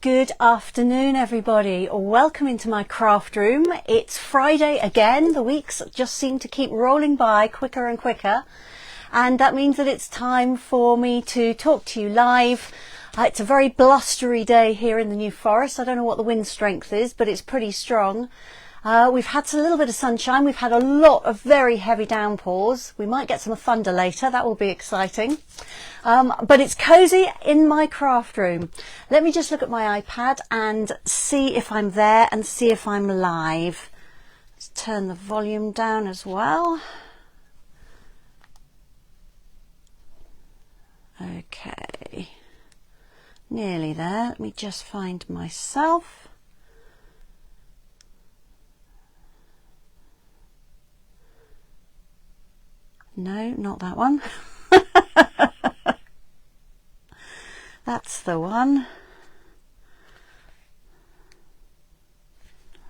Good afternoon, everybody. Welcome into my craft room. It's Friday again. The weeks just seem to keep rolling by quicker and quicker. And that means that it's time for me to talk to you live. It's a very blustery day here in the New Forest. I don't know what the wind strength is, but it's pretty strong. We've had a little bit of sunshine. We've had a lot of very heavy downpours. We might get some thunder later. That will be exciting. But it's cozy in my craft room. Let me just look at my iPad and see if I'm there and see if I'm live. Let's turn the volume down as well. Okay. Nearly there. Let me just find myself. No, not that one. That's the one.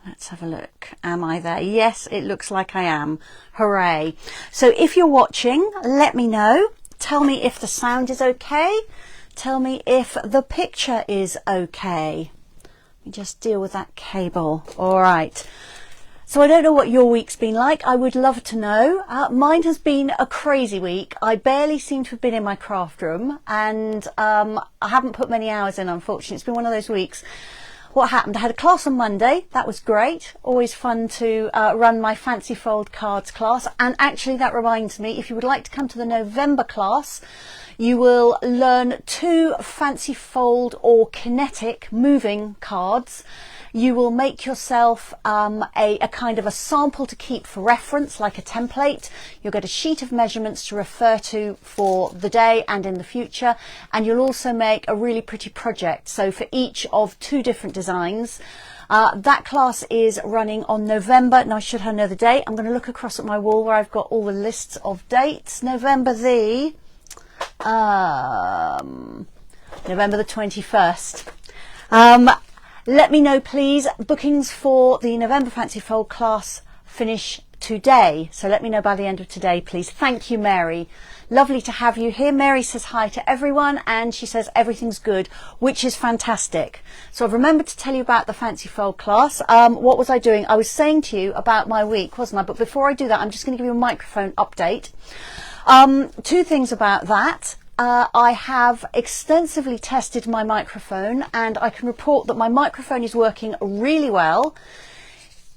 Let's have a look. Am I there? Yes, it looks like I am. Hooray. So if you're watching, let me know. Tell me if the sound is okay. Tell me if the picture is okay. Let me just deal with that cable. All right. So I don't know what your week's been like. I would love to know. Mine has been a crazy week. I barely seem to have been in my craft room, and I haven't put many hours in, unfortunately. It's been one of those weeks. What happened? I had a class on Monday. That was great. Always fun to run my fancy fold cards class. And actually that reminds me, if you would like to come to the November class, you will learn 2 fancy fold or kinetic moving cards. You will make yourself a kind of a sample to keep for reference, like a template. You'll get a sheet of measurements to refer to for the day and in the future. And you'll also make a really pretty project. So for each of 2 different designs, that class is running on November. Now I should have another date. I'm going to look across at my wall where I've got all the lists of dates. November the 21st. Let me know, please. Bookings for the November Fancy Fold class finish today. So let me know by the end of today, please. Thank you, Mary. Lovely to have you here. Mary says hi to everyone, and she says everything's good, which is fantastic. So I've remembered to tell you about the Fancy Fold class. What was I doing? I was saying to you about my week, wasn't I? But before I do that, I'm just going to give you a microphone update. 2 things about that. I have extensively tested my microphone, and I can report that my microphone is working really well.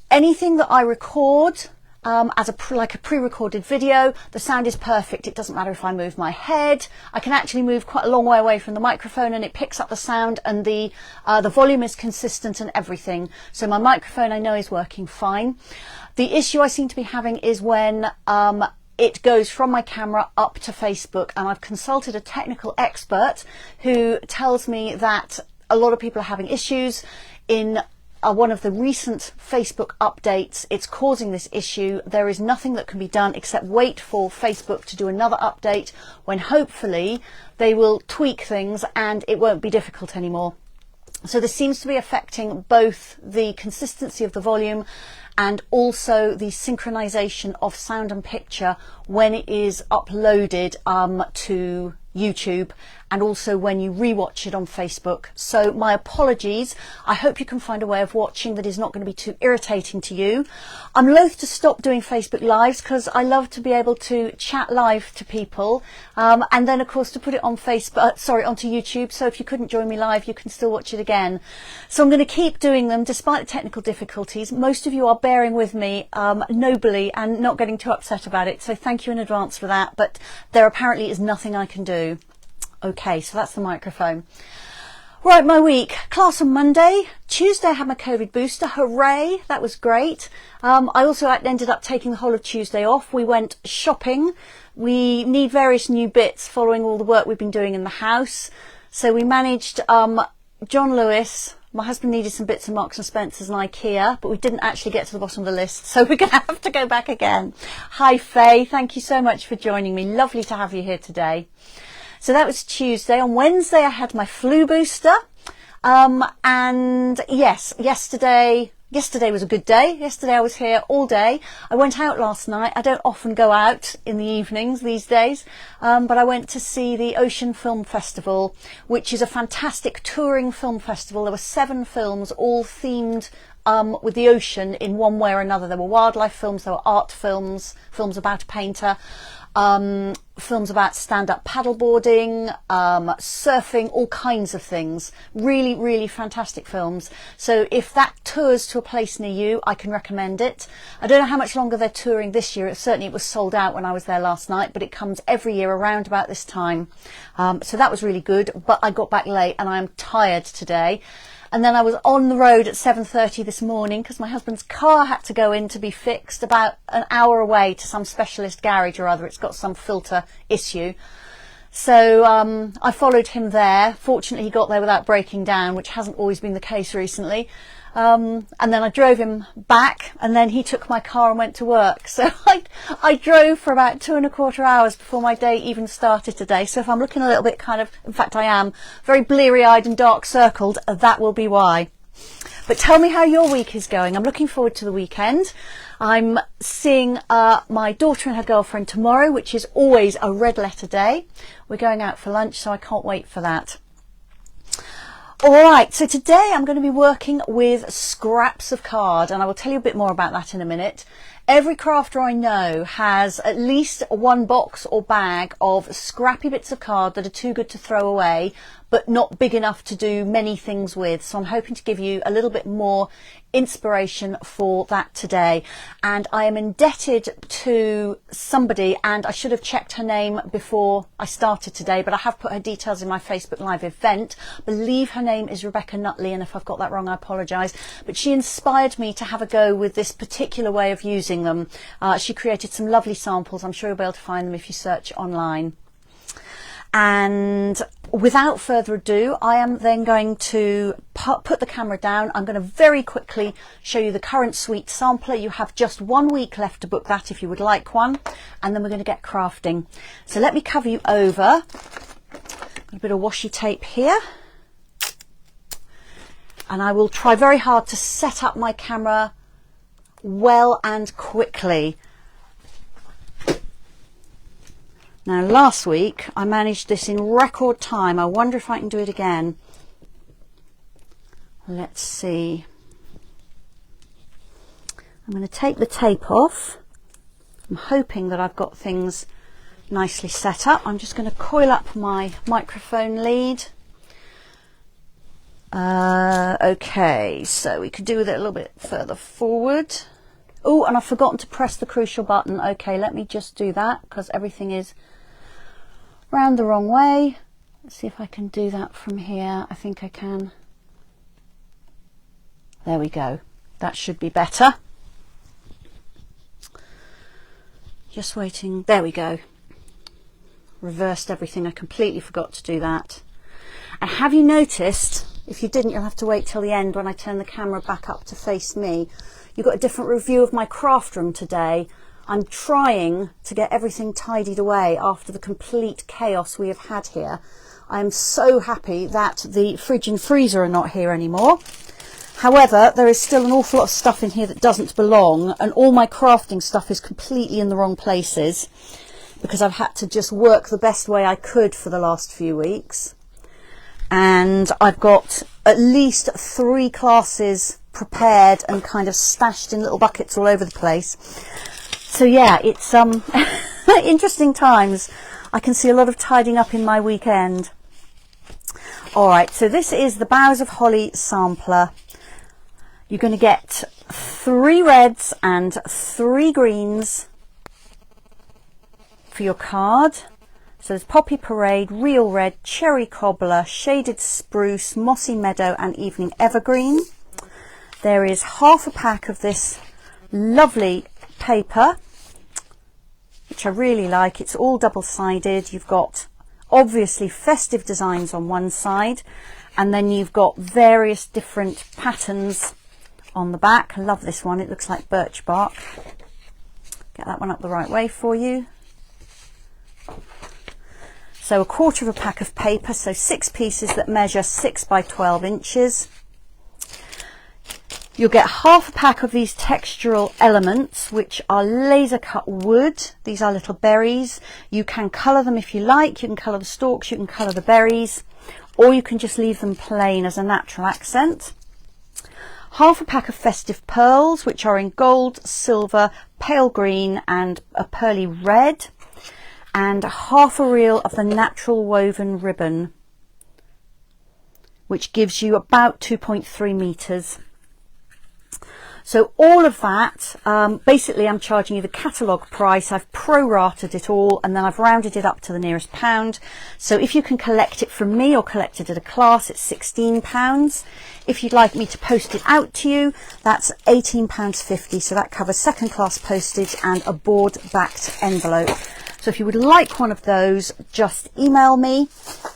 Anything that I record as like a pre-recorded video, the sound is perfect. It doesn't matter if I move my head. I can actually move quite a long way away from the microphone, and it picks up the sound, and the volume is consistent and everything. So my microphone, I know, is working fine. The issue I seem to be having is when it goes from my camera up to Facebook, and I've consulted a technical expert who tells me that a lot of people are having issues. In one of the recent Facebook updates, it's causing this issue. There is nothing that can be done except wait for Facebook to do another update, when hopefully they will tweak things and it won't be difficult anymore. So this seems to be affecting both the consistency of the volume and also the synchronization of sound and picture when it is uploaded to YouTube, and also when you rewatch it on Facebook. So my apologies. I hope you can find a way of watching that is not going to be too irritating to you. I'm loath to stop doing Facebook Lives because I love to be able to chat live to people, and then of course to put it on Facebook, onto YouTube. So if you couldn't join me live, you can still watch it again. So I'm going to keep doing them despite the technical difficulties. Most of you are bearing with me nobly and not getting too upset about it. So thank you in advance for that. But there apparently is nothing I can do. Okay, so that's the microphone. Right, my week. Class on Monday. Tuesday I had my COVID booster. Hooray, that was great. I also ended up taking the whole of Tuesday off. We went shopping. We need various new bits following all the work we've been doing in the house. So we managed, John Lewis, my husband needed some bits of Marks and Spencer's and IKEA, but we didn't actually get to the bottom of the list, so we're going to have to go back again. Hi Faye, thank you so much for joining me. Lovely to have you here today. So that was Tuesday. On Wednesday I had my flu booster. And yes, yesterday Yesterday was a good day. Yesterday I was here all day. I went out last night. I don't often go out in the evenings these days, but I went to see the Ocean Film Festival, which is a fantastic touring film festival. There were 7 films, all themed with the ocean in one way or another. There were wildlife films, there were art films, films about a painter, films about stand-up paddleboarding, surfing, all kinds of things. Really, really fantastic films. So if that tours to a place near you, I can recommend it. I don't know how much longer they're touring this year. Certainly it was sold out when I was there last night, but it comes every year around about this time. So that was really good, but I got back late and I'm tired today. And then I was on the road at 7:30 this morning because my husband's car had to go in to be fixed about an hour away to some specialist garage or other. It's got some filter issue. So I followed him there. Fortunately, he got there without breaking down, which hasn't always been the case recently. And then I drove him back, and then he took my car and went to work. So I drove for about 2¼ hours before my day even started today. So if I'm looking a little bit in fact I am, very bleary-eyed and dark-circled, that will be why. But tell me how your week is going. I'm looking forward to the weekend. I'm seeing my daughter and her girlfriend tomorrow, which is always a red letter day. We're going out for lunch, so I can't wait for that. All right, so today I'm going to be working with scraps of card, and I will tell you a bit more about that in a minute. Every crafter I know has at least one box or bag of scrappy bits of card that are too good to throw away, but not big enough to do many things with. So I'm hoping to give you a little bit more inspiration for that today. And I am indebted to somebody, and I should have checked her name before I started today, but I have put her details in my Facebook Live event. I believe her name is Rebecca Nutley, and if I've got that wrong, I apologise. But she inspired me to have a go with this particular way of using them. She created some lovely samples. I'm sure you'll be able to find them if you search online. And without further ado, I am then going to put the camera down. I'm going to very quickly show you the current sweet sampler. You have just 1 week left to book that if you would like one, and then we're going to get crafting. So let me cover you over. Got a bit of washi tape here, and I will try very hard to set up my camera well and quickly. Now last week I managed this in record time. I wonder if I can do it again. Let's see. I'm going to take the tape off. I'm hoping that I've got things nicely set up. I'm just going to coil up my microphone lead. Okay, so we could do with it a little bit further forward. Oh, and I've forgotten to press the crucial button. Okay, let me just do that because everything is round the wrong way. Let's see if I can do that from here. I think I can. There we go. That should be better. Just waiting. There we go. Reversed everything. I completely forgot to do that. And have you noticed, if you didn't, you'll have to wait till the end when I turn the camera back up to face me. You've got a different review of my craft room today. I'm trying to get everything tidied away after the complete chaos we have had here. I'm so happy that the fridge and freezer are not here anymore. However, there is still an awful lot of stuff in here that doesn't belong, and all my crafting stuff is completely in the wrong places because I've had to just work the best way I could for the last few weeks. And I've got at least 3 classes prepared and kind of stashed in little buckets all over the place. So yeah, it's interesting times. I can see a lot of tidying up in my weekend. All right, so this is the Boughs of Holly sampler. You're going to get 3 reds and 3 greens for your card. So there's Poppy Parade, Real Red, Cherry Cobbler, Shaded Spruce, Mossy Meadow and Evening Evergreen. There is half a pack of this lovely paper, which I really like. It's all double-sided. You've got obviously festive designs on one side, and then you've got various different patterns on the back. I love this one. It looks like birch bark. Get that one up the right way for you. So 1/4 of a pack of paper, so 6 pieces that measure 6 by 12 inches. You'll get half a pack of these textural elements, which are laser cut wood. These are little berries. You can colour them if you like. You can colour the stalks, you can colour the berries, or you can just leave them plain as a natural accent. Half a pack of festive pearls, which are in gold, silver, pale green and a pearly red. And half a reel of the natural woven ribbon, which gives you about 2.3 meters. So all of that, basically I'm charging you the catalogue price. I've pro-rated it all and then I've rounded it up to the nearest pound. So if you can collect it from me or collect it at a class, it's £16. If you'd like me to post it out to you, that's £18.50. So that covers second class postage and a board backed envelope. So if you would like one of those, just email me,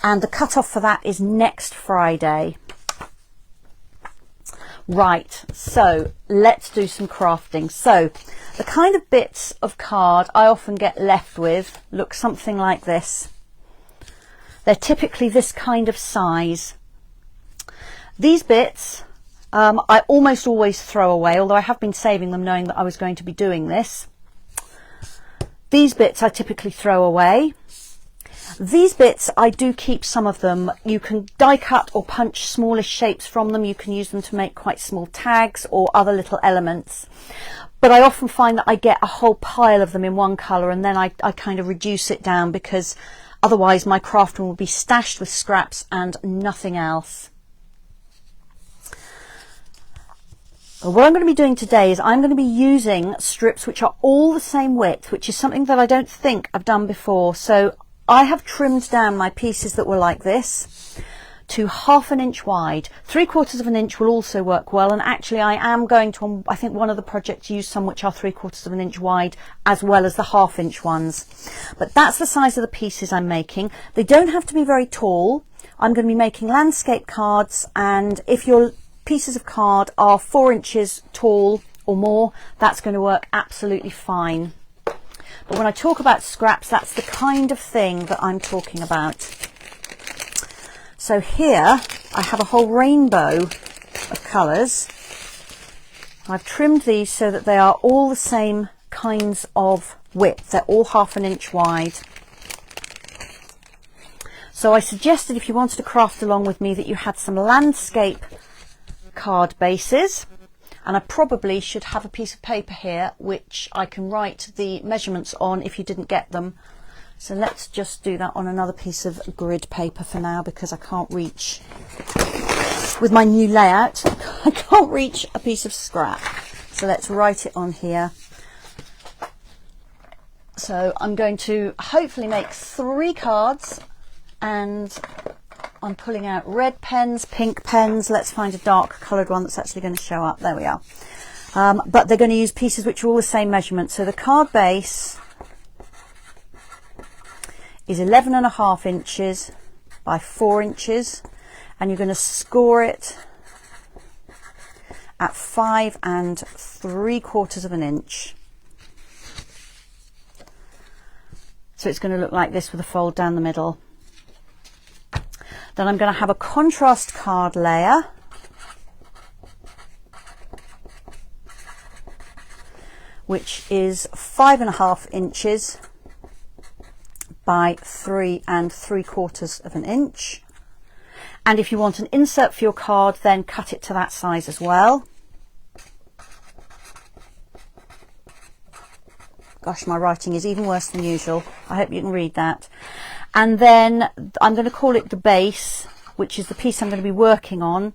and the cutoff for that is next Friday. Right, so let's do some crafting. So the kind of bits of card I often get left with look something like this. They're typically this kind of size. These bits I almost always throw away, although I have been saving them knowing that I was going to be doing this. These bits I typically throw away. These bits, I do keep some of them. You can die cut or punch smallish shapes from them. You can use them to make quite small tags or other little elements. But I often find that I get a whole pile of them in one colour, and then I kind of reduce it down, because otherwise my craft room will be stashed with scraps and nothing else. What I'm going to be doing today is I'm going to be using strips which are all the same width, which is something that I don't think I've done before. So I have trimmed down my pieces that were like this to 1/2 inch wide. 3/4 of an inch will also work well, and actually I am going to, I think one of the projects, use some which are 3/4 of an inch wide as well as the 1/2 inch ones. But that's the size of the pieces I'm making. They don't have to be very tall. I'm going to be making landscape cards, and if your pieces of card are 4 inches tall or more, that's going to work absolutely fine. But when I talk about scraps, that's the kind of thing that I'm talking about. So here I have a whole rainbow of colours. I've trimmed these so that they are all the same kinds of width. They're all 1/2 inch wide. So I suggested, if you wanted to craft along with me, that you had some landscape card bases. And I probably should have a piece of paper here which I can write the measurements on if you didn't get them. So let's just do that on another piece of grid paper for now, because I can't reach, with my new layout, I can't reach a piece of scrap. So let's write it on here. So I'm going to hopefully make 3 cards, and I'm pulling out red pens, pink pens. Let's find a dark coloured one that's actually going to show up. There we are. But they're going to use pieces which are all the same measurement. So the card base is 11.5 inches by 4 inches, and you're going to score it at 5 3/4 of an inch. So it's going to look like this with a fold down the middle. Then I'm going to have a contrast card layer, which is 5.5 inches by 3 3/4 of an inch. And if you want an insert for your card, then cut it to that size as well. Gosh, my writing is even worse than usual. I hope you can read that. And then I'm going to call it the base, which is the piece I'm going to be working on,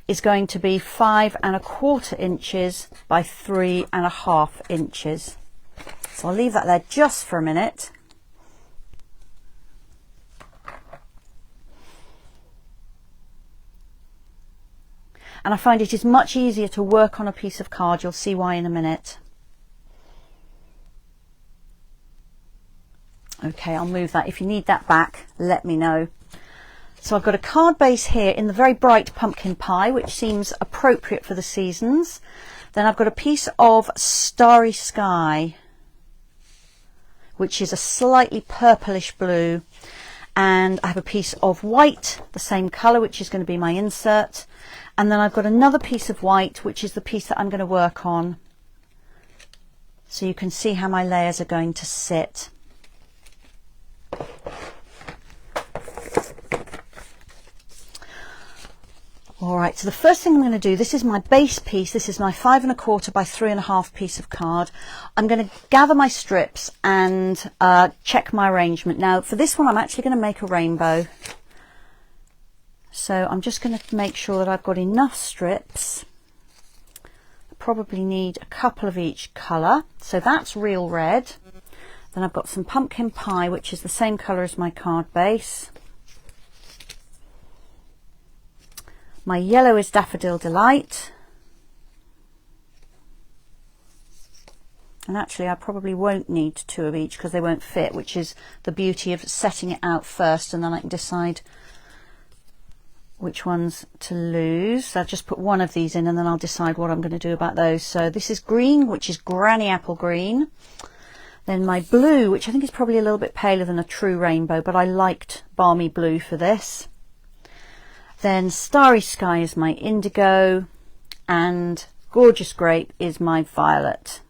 is going to be 5 1/4 inches by 3 1/2 inches. So I'll leave that there just for a minute. And I find it is much easier to work on a piece of card. You'll see why in a minute. Okay, I'll move that. If you need that back, let me know. So I've got a card base here in the very bright pumpkin pie, which seems appropriate for the seasons. Then I've got a piece of starry sky, which is a slightly purplish blue. And I have a piece of white, the same colour, which is going to be my insert. And then I've got another piece of white, which is the piece that I'm going to work on. So you can see how my layers are going to sit. All right, so the first thing I'm going to do, this is my base piece. This is my 5 1/4 by 3 1/2 piece of card. I'm going to gather my strips and check my arrangement. Now for this one, I'm actually going to make a rainbow. So I'm just going to make sure that I've got enough strips. I probably need a couple of each colour. So that's real red. Then I've got some pumpkin pie, which is the same colour as my card base. My yellow is Daffodil Delight. And actually I probably won't need 2 of each because they won't fit, which is the beauty of setting it out first, and then I can decide which ones to lose. So I'll just put 1 of these in and then I'll decide what I'm going to do about those. So this is green, which is Granny Apple Green. Then my blue, which I think is probably a little bit paler than a true rainbow, but I liked Balmy Blue for this. Then Starry Sky is my indigo, and Gorgeous Grape is my violet.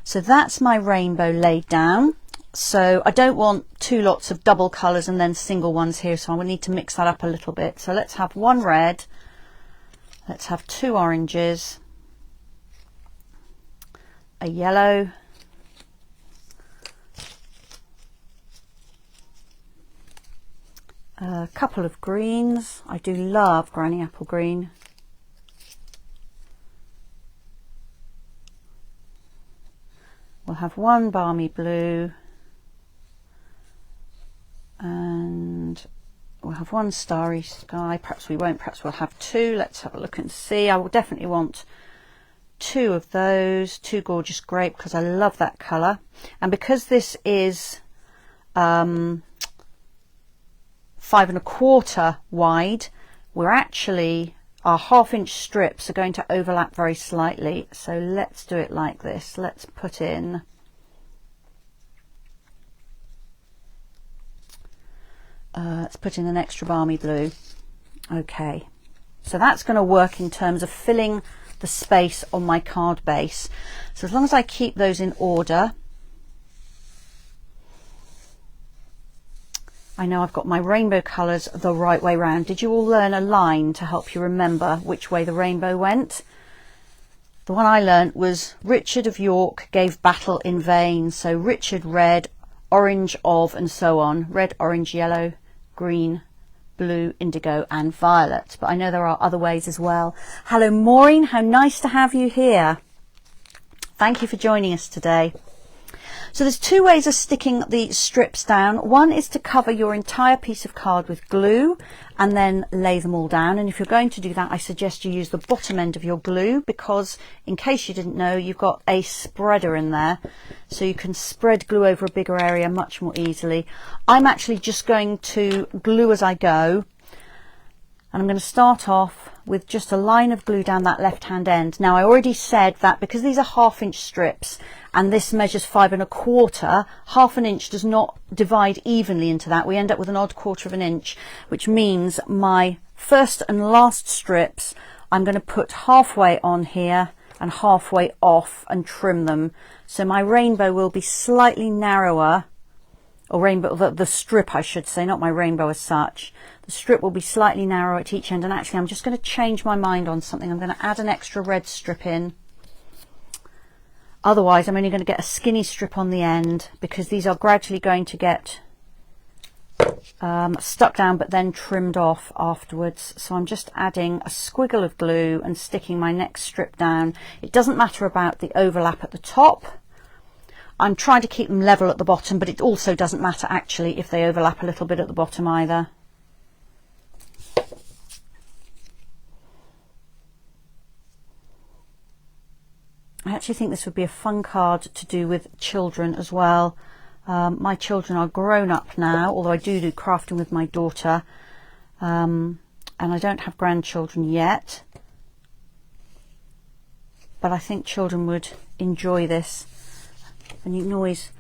So that's my rainbow laid down. So I don't want 2 lots of double colours and then single ones here, so I will need to mix that up a little bit. So let's have 1 red, let's have 2 oranges, a yellow, a couple of greens. I do love Granny Apple Green. We'll have 1 Balmy Blue, and we'll have 1 Starry Sky. Perhaps we won't, perhaps we'll have 2. Let's have a look and see. I will definitely want 2 of those, 2 Gorgeous Grape, because I love that colour. And because this is 5 1/4 wide, we're actually, our 1/2 inch strips are going to overlap very slightly. So let's do it like this. Let's put in an extra Balmy Blue. Okay, so that's going to work in terms of filling the space on my card base. So as long as I keep those in order, I know I've got my rainbow colours the right way round. Did you all learn a line to help you remember which way the rainbow went? The one I learnt was Richard of York gave battle in vain. So Richard red, orange of, and so on. Red, orange, yellow, green, blue, indigo and violet. But I know there are other ways as well. Hello Maureen, how nice to have you here. Thank you for joining us today. So there's 2 ways of sticking the strips down. One is to cover your entire piece of card with glue and then lay them all down. And if you're going to do that, I suggest you use the bottom end of your glue, because in case you didn't know, you've got a spreader in there. So you can spread glue over a bigger area much more easily. I'm actually just going to glue as I go. And I'm going to start off with just a line of glue down that left hand end. Now I already said that because these are 1/2 inch strips and this measures 5 1/4, 1/2 inch does not divide evenly into that. We end up with an odd 1/4 of an inch, which means my first and last strips I'm going to put halfway on here and halfway off and trim them. So my rainbow will be slightly narrower, or rainbow, the strip I should say, not my rainbow as such. The strip will be slightly narrower at each end. And actually I'm just going to change my mind on something. I'm going to add an extra red strip in. Otherwise I'm only going to get a skinny strip on the end, because these are gradually going to get stuck down but then trimmed off afterwards. So I'm just adding a squiggle of glue and sticking my next strip down. It doesn't matter about the overlap at the top. I'm trying to keep them level at the bottom, but it also doesn't matter actually if they overlap a little bit at the bottom either. I actually think this would be a fun card to do with children as well. My children are grown up now, although I do crafting with my daughter, and I don't have grandchildren yet, but I think children would enjoy this. And you can always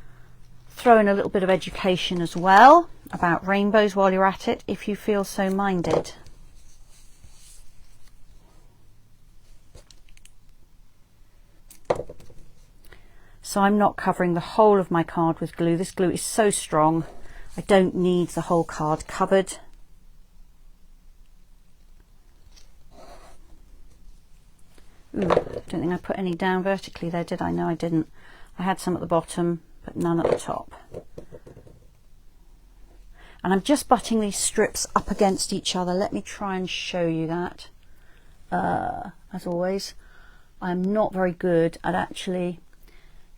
throw in a little bit of education as well about rainbows while you're at it, if you feel so minded. so I'm not covering the whole of my card with glue. This glue is so strong, I don't need the whole card covered. Ooh, I don't think I put any down vertically there, did I? No, I didn't. I had some at the bottom, but none at the top. And I'm just butting these strips up against each other. Let me try and show you that. As always, I'm not very good at actually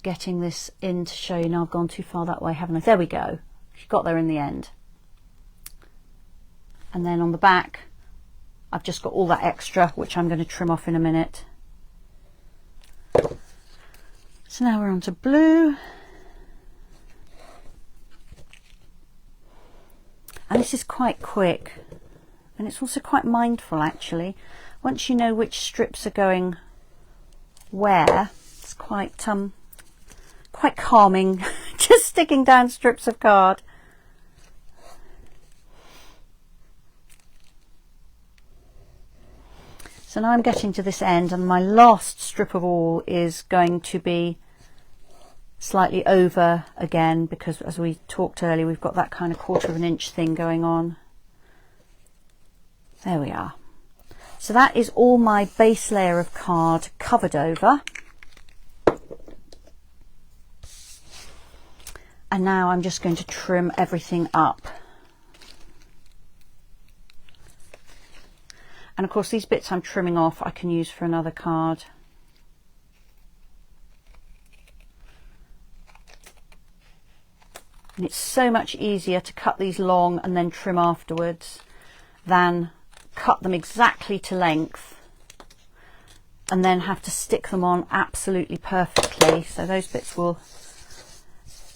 getting this in to show you. Now I've gone too far that way, haven't I? There we go. She got there in the end. And then on the back, I've just got all that extra, which I'm going to trim off in a minute. So now we're on to blue. And this is quite quick, and it's also quite mindful actually. Once you know which strips are going where, it's quite calming just sticking down strips of card. So now I'm getting to this end, and my last strip of all is going to be slightly over again, because as we talked earlier, we've got that kind of 1/4 of an inch thing going on. There we are. So that is all my base layer of card covered over. And now I'm just going to trim everything up. And of course, these bits I'm trimming off I can use for another card. And it's so much easier to cut these long and then trim afterwards than cut them exactly to length and then have to stick them on absolutely perfectly. So those bits will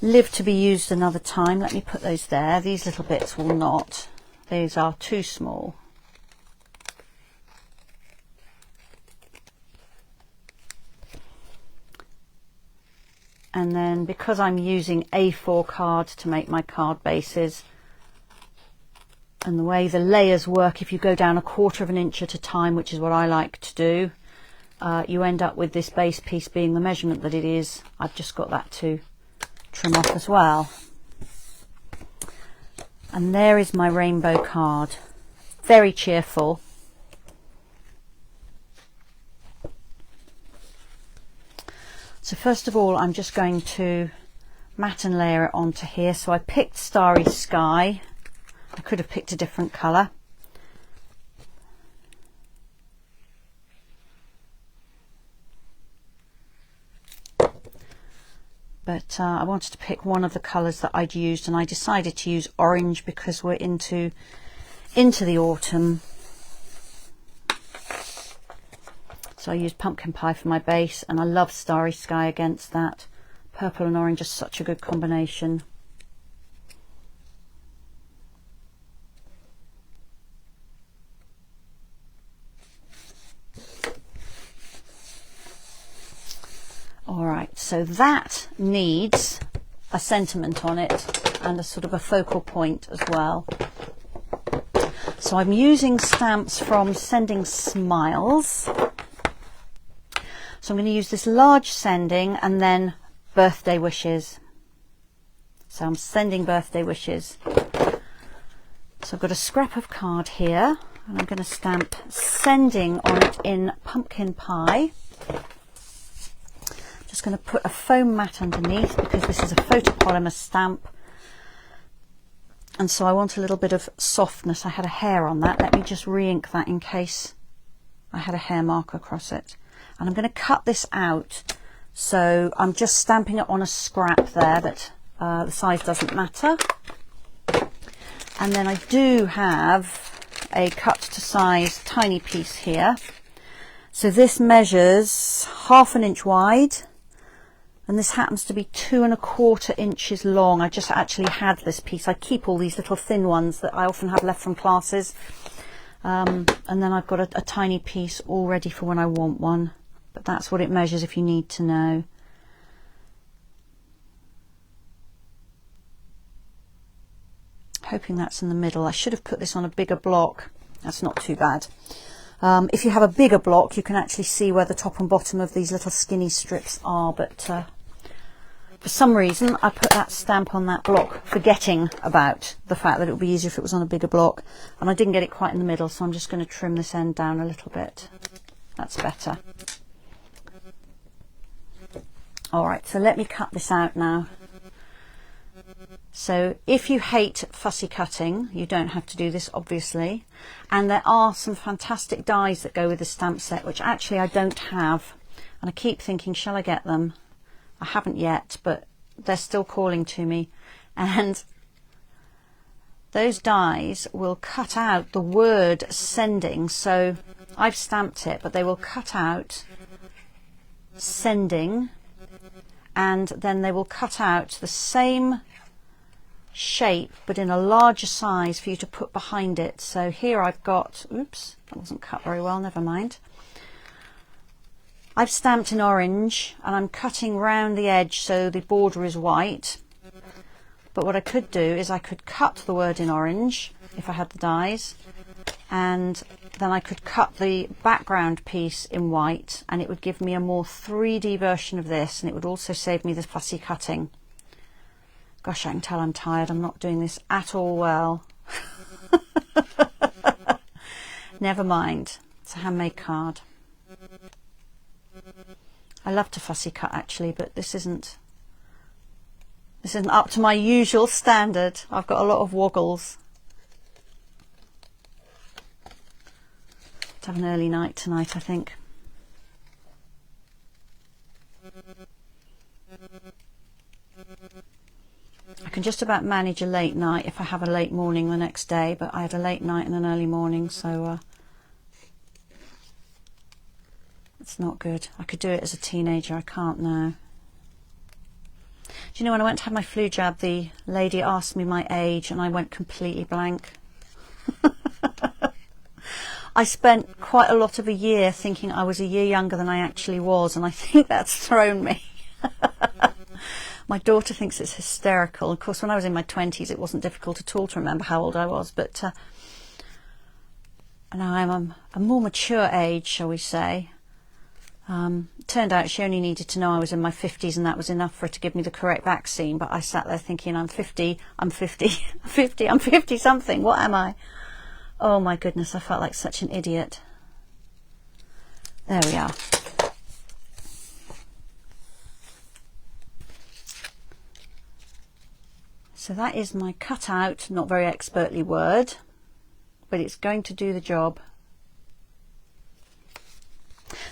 live to be used another time. Let me put those there. These little bits will not. These are too small. And then because I'm using A4 card to make my card bases, and the way the layers work, if you go down 1/4 of an inch at a time, which is what I like to do, you end up with this base piece being the measurement that it is. I've just got that to trim off as well. And there is my rainbow card. Very cheerful. So first of all, I'm just going to matte and layer it onto here. So I picked Starry Sky. I could have picked a different colour. But I wanted to pick one of the colours that I'd used, and I decided to use orange because we're into the autumn. So I used Pumpkin Pie for my base, and I love Starry Sky against that. Purple and orange is such a good combination. Alright, so that needs a sentiment on it and a sort of a focal point as well. So I'm using stamps from Sending Smiles. So I'm going to use this large sending and then birthday wishes. So I'm sending birthday wishes. So I've got a scrap of card here, and I'm going to stamp sending on it in Pumpkin Pie. Just going to put a foam mat underneath because this is a photopolymer stamp, and so I want a little bit of softness. I had a hair on that. Let me just re-ink that in case I had a hair mark across it. And I'm going to cut this out, so I'm just stamping it on a scrap there, but the size doesn't matter. And then I do have a cut to size tiny piece here. So this measures 1/2 inch wide, and this happens to be 2 1/4 inches long. I just actually had this piece. I keep all these little thin ones that I often have left from classes. And then I've got a tiny piece all ready for when I want one. But that's what it measures if you need to know. Hoping that's in the middle. I should have put this on a bigger block. That's not too bad. If you have a bigger block, you can actually see where the top and bottom of these little skinny strips are, but For some reason, I put that stamp on that block, forgetting about the fact that it would be easier if it was on a bigger block. And I didn't get it quite in the middle, so I'm just going to trim this end down a little bit. That's better. All right, so let me cut this out now. So if you hate fussy cutting, you don't have to do this, obviously. And there are some fantastic dies that go with the stamp set, which actually I don't have. And I keep thinking, shall I get them? I haven't yet, but they're still calling to me. And those dies will cut out the word sending. So I've stamped it, but they will cut out sending. And then they will cut out the same shape but in a larger size for you to put behind it. So here I've got, oops, that wasn't cut very well, never mind. I've stamped in orange and I'm cutting round the edge so the border is white. But what I could do is I could cut the word in orange if I had the dies, and then I could cut the background piece in white, and it would give me a more 3D version of this, and it would also save me the fussy cutting. Gosh, I can tell I'm tired. I'm not doing this at all well. Never mind. It's a handmade card. I love to fussy cut actually, but this isn't up to my usual standard. I've got a lot of woggles. To have an early night tonight, I think. I can just about manage a late night if I have a late morning the next day, but I had a late night and an early morning, so it's not good. I could do it as a teenager, I can't now. Do you know, when I went to have my flu jab, the lady asked me my age and I went completely blank. I spent quite a lot of a year thinking I was a year younger than I actually was, and I think that's thrown me. My daughter thinks it's hysterical. Of course, when I was in my 20s, it wasn't difficult at all to remember how old I was, but now I'm a more mature age, shall we say. Turned out she only needed to know I was in my 50s, and that was enough for her to give me the correct vaccine, but I sat there thinking, I'm 50 something, what am I? Oh my goodness, I felt like such an idiot. There we are. So that is my cutout, not very expertly word, but it's going to do the job.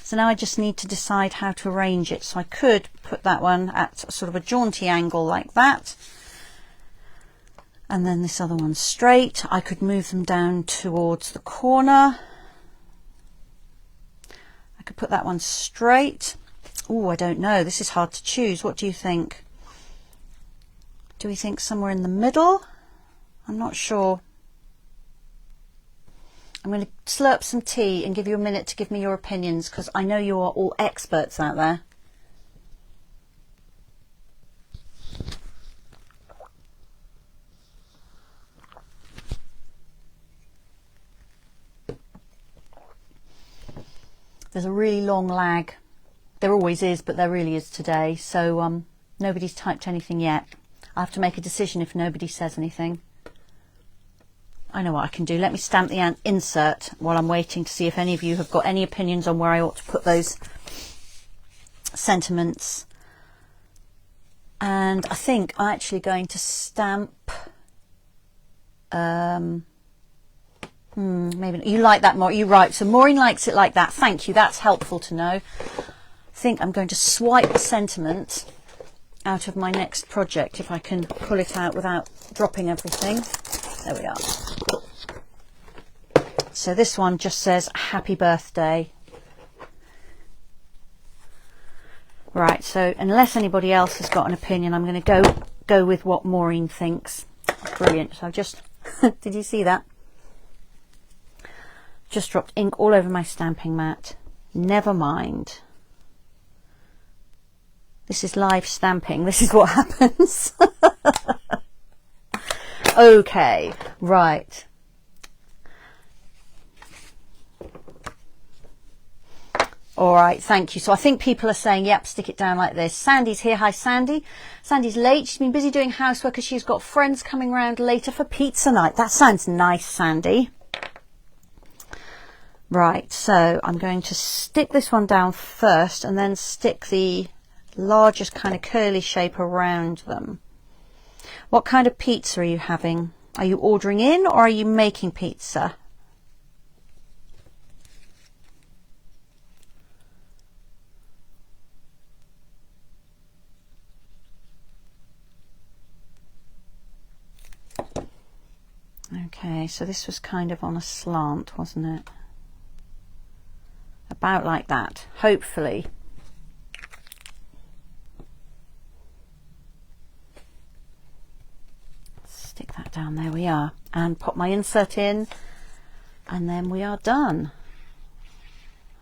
So now I just need to decide how to arrange it. So I could put that one at sort of a jaunty angle like that, and then this other one straight. I could move them down towards the corner. I could put that one straight. Oh, I don't know. This is hard to choose. What do you think? Do we think somewhere in the middle? I'm not sure. I'm going to slurp some tea and give you a minute to give me your opinions, because I know you are all experts out there. There's a really long lag. There always is, but there really is today. So nobody's typed anything yet. I have to make a decision if nobody says anything. I know what I can do. Let me stamp the insert while I'm waiting to see if any of you have got any opinions on where I ought to put those sentiments. And I think I'm actually going to stamp... maybe you like that more. You're right. So Maureen likes it like that. Thank you. That's helpful to know. I think I'm going to swipe the sentiment out of my next project if I can pull it out without dropping everything. There we are. So this one just says happy birthday. Right, so unless anybody else has got an opinion, I'm going to go with what Maureen thinks. Brilliant. So I've just did you see that? Just dropped ink all over my stamping mat. Never mind. This is live stamping. This is what happens. Okay, right. All right, thank you. So I think people are saying, yep, stick it down like this. Sandy's here. Hi, Sandy. Sandy's late. She's been busy doing housework because she's got friends coming round later for pizza night. That sounds nice, Sandy. Right, so I'm going to stick this one down first and then stick the largest kind of curly shape around them. What kind of pizza are you having? Are you ordering in or are you making pizza? Okay, so this was kind of on a slant, wasn't it? About like that, hopefully. Stick that down, there we are. And pop my insert in, and then we are done.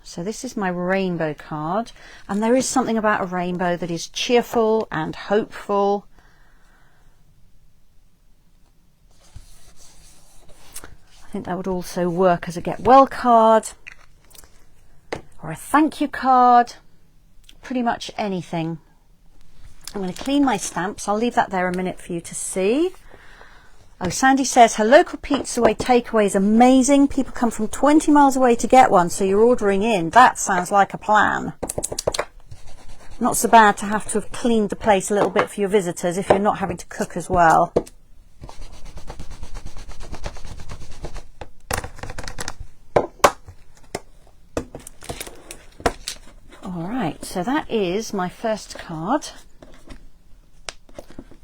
So this is my rainbow card, and there is something about a rainbow that is cheerful and hopeful. I think that would also work as a get well card or a thank you card, pretty much anything. I'm going to clean my stamps. I'll leave that there a minute for you to see. Oh, Sandy says her local pizza way takeaway is amazing. People come from 20 miles away to get one, so you're ordering in. That sounds like a plan. Not so bad to have to have cleaned the place a little bit for your visitors if you're not having to cook as well. Alright, so that is my first card.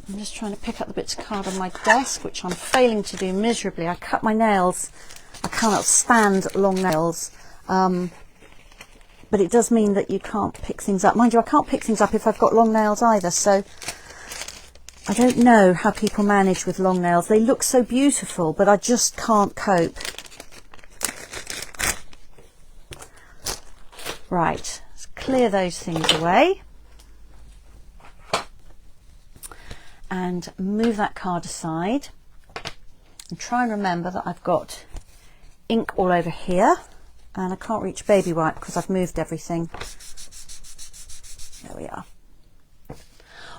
I'm just trying to pick up the bits of card on my desk, which I'm failing to do miserably. I cut my nails. I cannot stand long nails. But it does mean that you can't pick things up. Mind you, I can't pick things up if I've got long nails either, so I don't know how people manage with long nails. They look so beautiful, but I just can't cope. Right. Clear those things away and move that card aside, and try and remember that I've got ink all over here and I can't reach baby wipe because I've moved everything. There we are.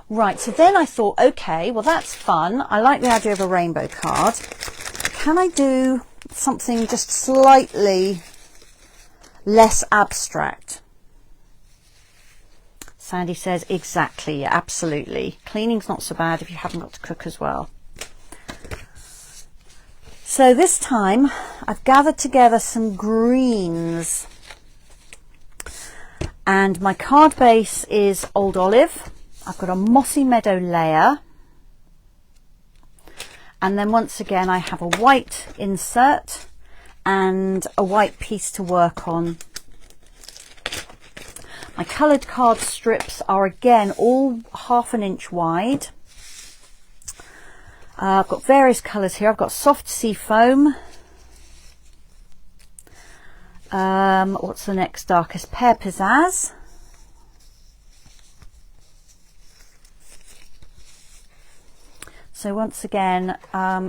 Right, so then I thought, okay, well that's fun. I like the idea of a rainbow card. Can I do something just slightly less abstract? Sandy says, exactly, yeah, absolutely. Cleaning's not so bad if you haven't got to cook as well. So this time I've gathered together some greens. And my card base is Old Olive. I've got a Mossy Meadow layer. And then once again I have a white insert and a white piece to work on. My coloured card strips are again all 1/2 inch wide. I've got various colours here. I've got soft sea foam. What's the next darkest? Pear Pizzazz. So once again,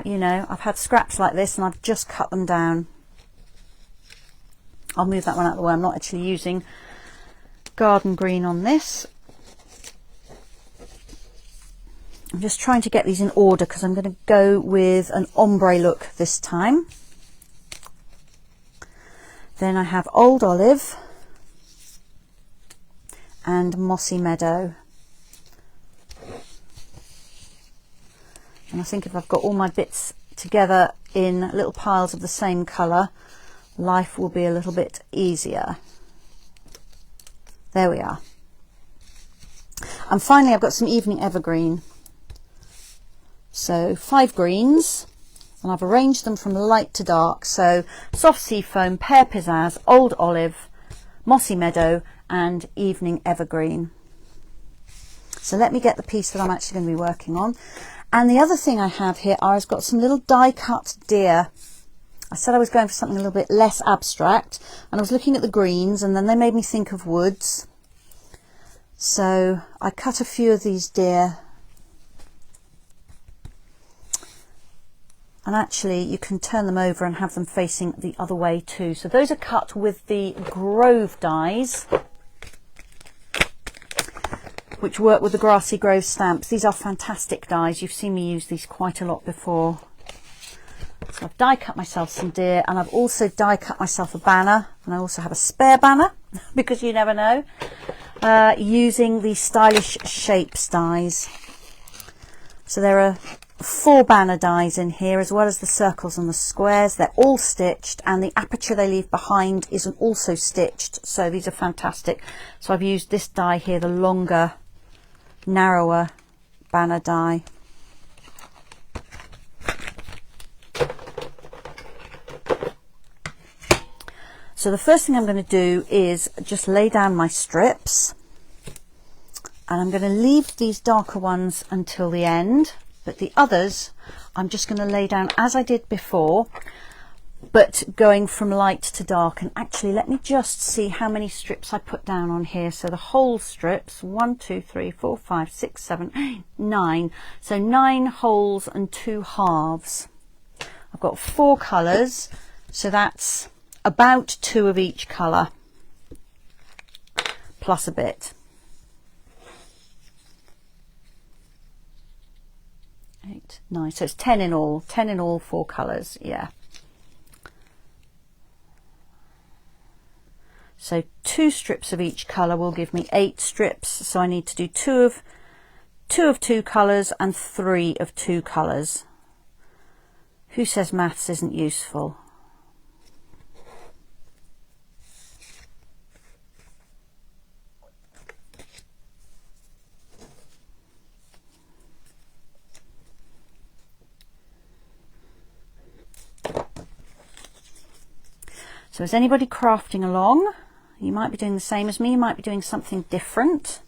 you know, I've had scraps like this and I've just cut them down. I'll move that one out of the way. I'm not actually using garden green on this. I'm just trying to get these in order because I'm going to go with an ombre look this time. Then I have Old Olive and Mossy Meadow. And I think if I've got all my bits together in little piles of the same colour, life will be a little bit easier. There we are. And finally I've got some Evening Evergreen. So 5 greens, and I've arranged them from light to dark. So Soft Sea Foam, Pear Pizzazz, Old Olive, Mossy Meadow and Evening Evergreen. So let me get the piece that I'm actually going to be working on. And the other thing I have here I've got some little die cut deer. I said I was going for something a little bit less abstract, and I was looking at the greens and then they made me think of woods. So I cut a few of these deer And actually you can turn them over and have them facing the other way too. So those are cut with the Grove dies, which work with the Grassy Grove stamps. These are fantastic dies. You've seen me use these quite a lot before. So I've die cut myself some deer, and I've also die cut myself a banner, and I also have a spare banner because you never know, using the Stylish Shapes dies. So there are 4 banner dies in here, as well as the circles and the squares. They're all stitched, and the aperture they leave behind is also stitched, so these are fantastic. So I've used this die here, the longer, narrower banner die. So the first thing I'm going to do is just lay down my strips, and I'm going to leave these darker ones until the end, but the others I'm just going to lay down as I did before, but going from light to dark. And actually, let me just see how many strips I put down on here. So the whole strips, 1, 2, 3, 4, 5, 6, 7, 8, 9. So 9 wholes and 2 halves. I've got 4 colours, so that's about 2 of each colour, plus a bit. 8, 9, so it's 10 in all, 4 colours, yeah. So 2 strips of each colour will give me 8 strips, so I need to do 2 of 2 colours and 3 of 2 colours. Who says maths isn't useful? So is anybody crafting along? You might be doing the same as me, you might be doing something different.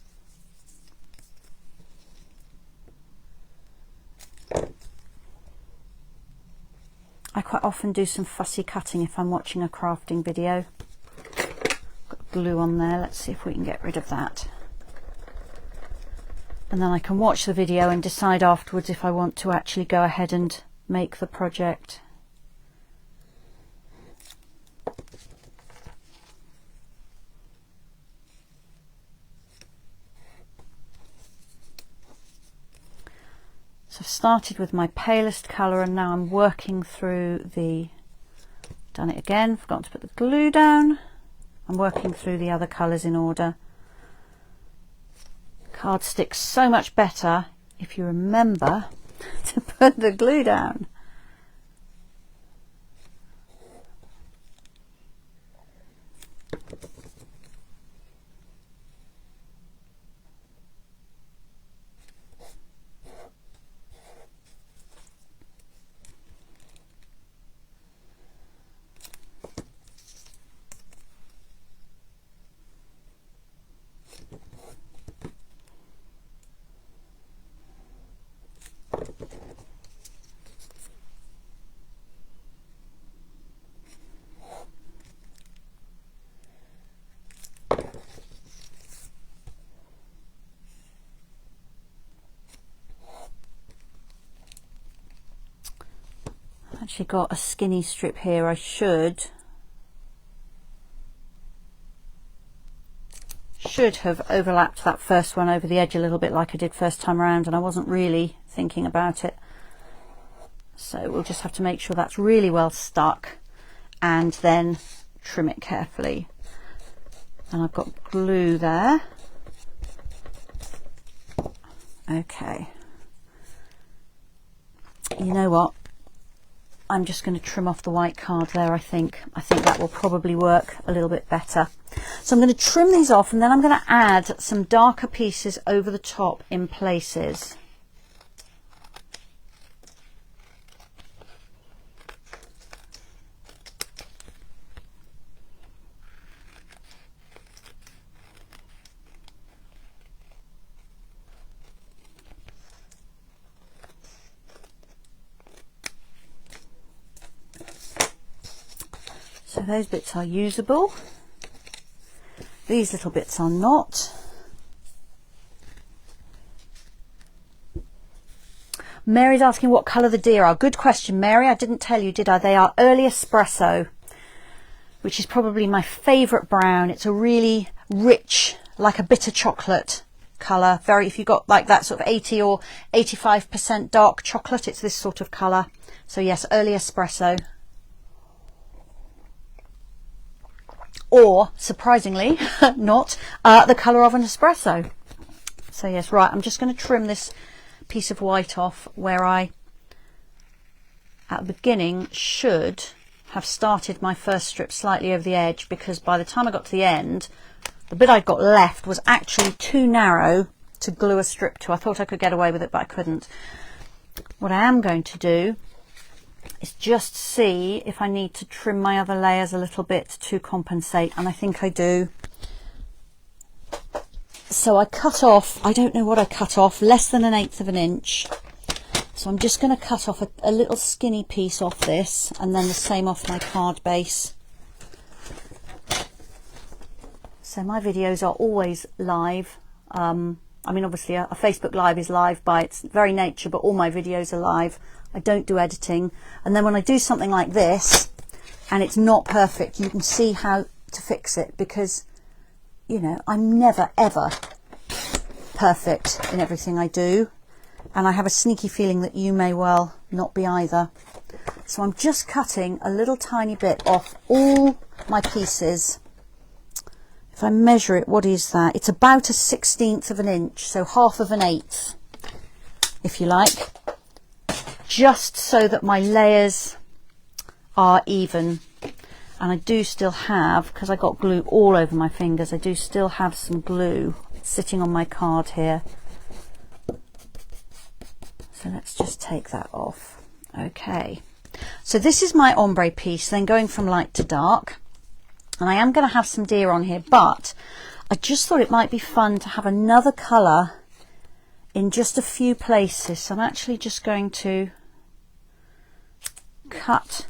I quite often do some fussy cutting if I'm watching a crafting video. Got glue on there, let's see if we can get rid of that. And then I can watch the video and decide afterwards if I want to actually go ahead and make the project. So I've started with my palest colour, and now I'm working through the, done it again, forgot to put the glue down. I'm working through the other colours in order. Card sticks so much better if you remember to put the glue down. Actually got a skinny strip here. I should have overlapped that first one over the edge a little bit like I did first time around, and I wasn't really thinking about it. So we'll just have to make sure that's really well stuck and then trim it carefully. And I've got glue there. Okay. You know what? I'm just going to trim off the white card there, I think. I think that will probably work a little bit better. So I'm going to trim these off, and then I'm going to add some darker pieces over the top in places. So those bits are usable. These little bits are not. Mary's asking what colour the deer are. Good question, Mary. I didn't tell you, did I? They are early espresso, which is probably my favourite brown. It's a really rich, like a bitter chocolate colour. Very, if you've got like that sort of 80 or 85% dark chocolate, it's this sort of colour. So yes, early espresso. Or, surprisingly, not the colour of an espresso. So yes, right, I'm just going to trim this piece of white off where I, at the beginning, should have started my first strip slightly over the edge, because by the time I got to the end, the bit I'd got left was actually too narrow to glue a strip to. I thought I could get away with it, but I couldn't. What I am going to do is just see if I need to trim my other layers a little bit to compensate, and I think I do. So I cut off, I don't know what I cut off, less than 1/8 of an inch. So I'm just going to cut off a little skinny piece off this, and then the same off my card base. So my videos are always live. I mean, obviously a Facebook Live is live by its very nature, but all my videos are live. I don't do editing. And then when I do something like this and it's not perfect, you can see how to fix it, because, you know, I'm never ever perfect in everything I do, and I have a sneaky feeling that you may well not be either. So I'm just cutting a little tiny bit off all my pieces. If I measure it, what is that? It's about 1/16 of an inch, so 1/2 of an 1/8, if you like, just so that my layers are even. And I do still have, because I got glue all over my fingers, I do still have some glue sitting on my card here. So let's just take that off. Okay, so this is my ombre piece, then going from light to dark. And I am going to have some deer on here, but I just thought it might be fun to have another colour in just a few places. So I'm actually just going to cut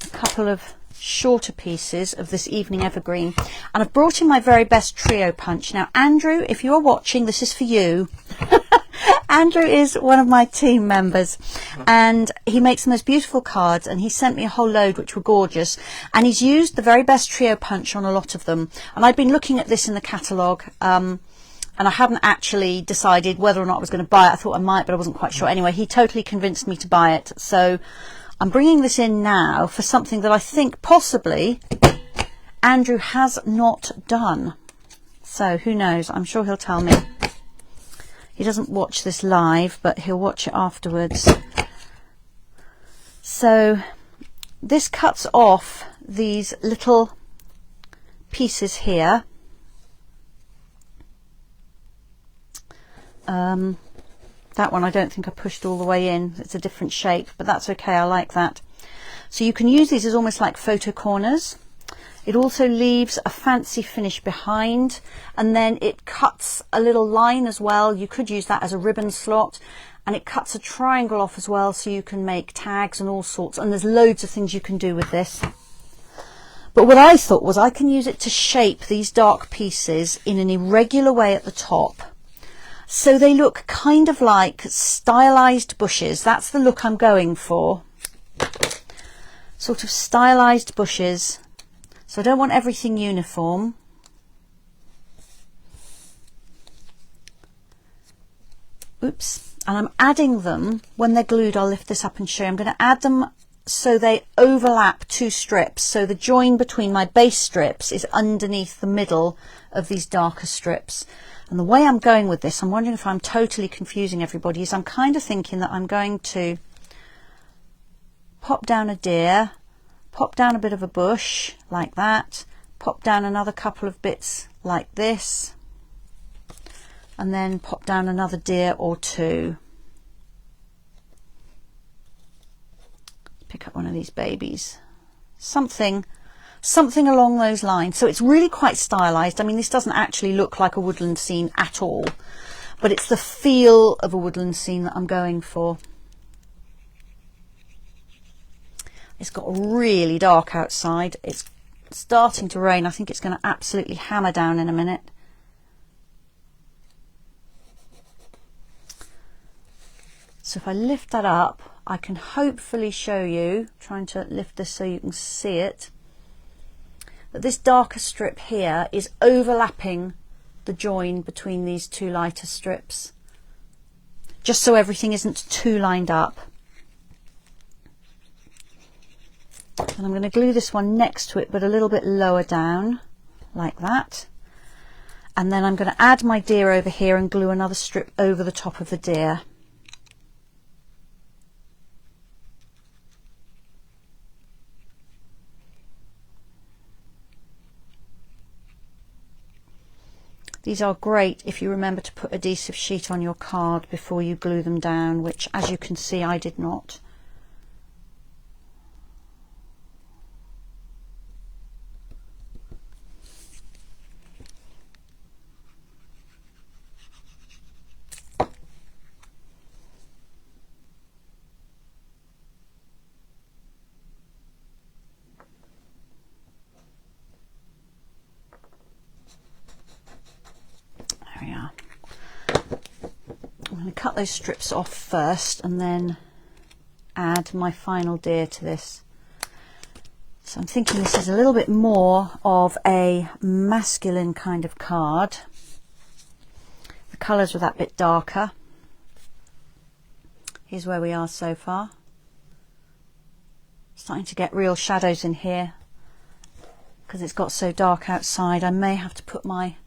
a couple of shorter pieces of this evening evergreen, and I've brought in my very best trio punch. Now, Andrew, if you're watching, this is for you. Andrew is one of my team members, and he makes the most beautiful cards, and he sent me a whole load which were gorgeous, and he's used the very best trio punch on a lot of them. And I've been looking at this in the catalogue, and I hadn't actually decided whether or not I was going to buy it. I thought I might, but I wasn't quite sure. Anyway, he totally convinced me to buy it, so I'm bringing this in now for something that I think possibly Andrew has not done. So who knows? I'm sure he'll tell me. He doesn't watch this live, but he'll watch it afterwards. So this cuts off these little pieces here. That one I don't think I pushed all the way in. It's a different shape, but that's okay. I like that. So you can use these as almost like photo corners. It also leaves a fancy finish behind, and then it cuts a little line as well. You could use that as a ribbon slot, and it cuts a triangle off as well, so you can make tags and all sorts, and there's loads of things you can do with this. But what I thought was I can use it to shape these dark pieces in an irregular way at the top, so they look kind of like stylized bushes. That's the look I'm going for. Sort of stylized bushes. So I don't want everything uniform. Oops. And I'm adding them, when they're glued, I'll lift this up and show you. I'm going to add them so they overlap two strips. So the join between my base strips is underneath the middle of these darker strips. And the way I'm going with this, I'm wondering if I'm totally confusing everybody, is I'm kind of thinking that I'm going to pop down a deer, pop down a bit of a bush like that, pop down another couple of bits like this, and then pop down another deer or two. Pick up one of these babies. Something along those lines. So it's really quite stylized. I mean, this doesn't actually look like a woodland scene at all, but it's the feel of a woodland scene that I'm going for. It's got really dark outside. It's starting to rain. I think it's going to absolutely hammer down in a minute. So if I lift that up, I can hopefully show you, trying to lift this so you can see it, that this darker strip here is overlapping the join between these two lighter strips, just so everything isn't too lined up. And I'm going to glue this one next to it, but a little bit lower down, like that. And then I'm going to add my deer over here and glue another strip over the top of the deer. These are great if you remember to put adhesive sheet on your card before you glue them down, which, as you can see, I did not. There we are. I'm going to cut those strips off first and then add my final deer to this. So I'm thinking this is a little bit more of a masculine kind of card. The colours were that bit darker. Here's where we are so far. Starting to get real shadows in here because it's got so dark outside. I may have to put my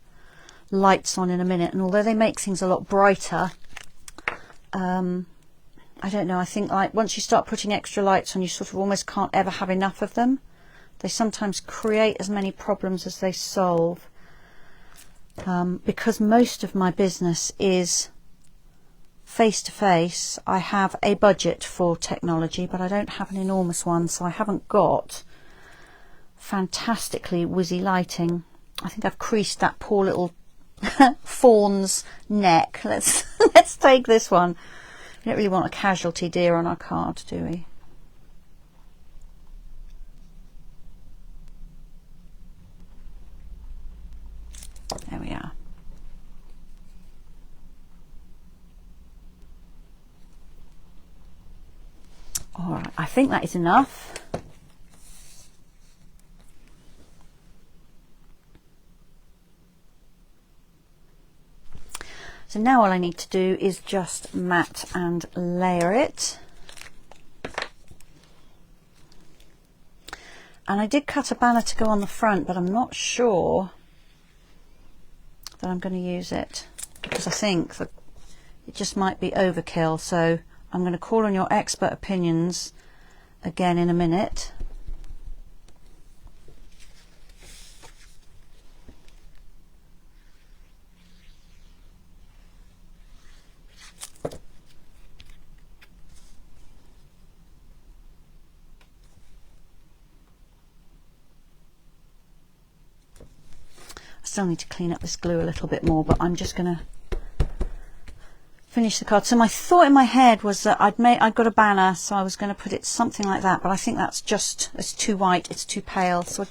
lights on in a minute, and although they make things a lot brighter, I don't know, I think like once you start putting extra lights on, you sort of almost can't ever have enough of them. They sometimes create as many problems as they solve. Because most of my business is face-to-face, I have a budget for technology, but I don't have an enormous one, so I haven't got fantastically whizzy lighting. I think I've creased that poor little fawn's neck. Let's take this one. We don't really want a casualty deer on our card, do we? There we are. All right, I think that is enough. So now all I need to do is just mat and layer it. And I did cut a banner to go on the front, but I'm not sure that I'm going to use it because I think that it just might be overkill. So I'm going to call on your expert opinions again in a minute. Still need to clean up this glue a little bit more, but I'm just going to finish the card. So my thought in my head was that I'd got a banner, so I was going to put it something like that, but I think that's just, it's too white, it's too pale. So I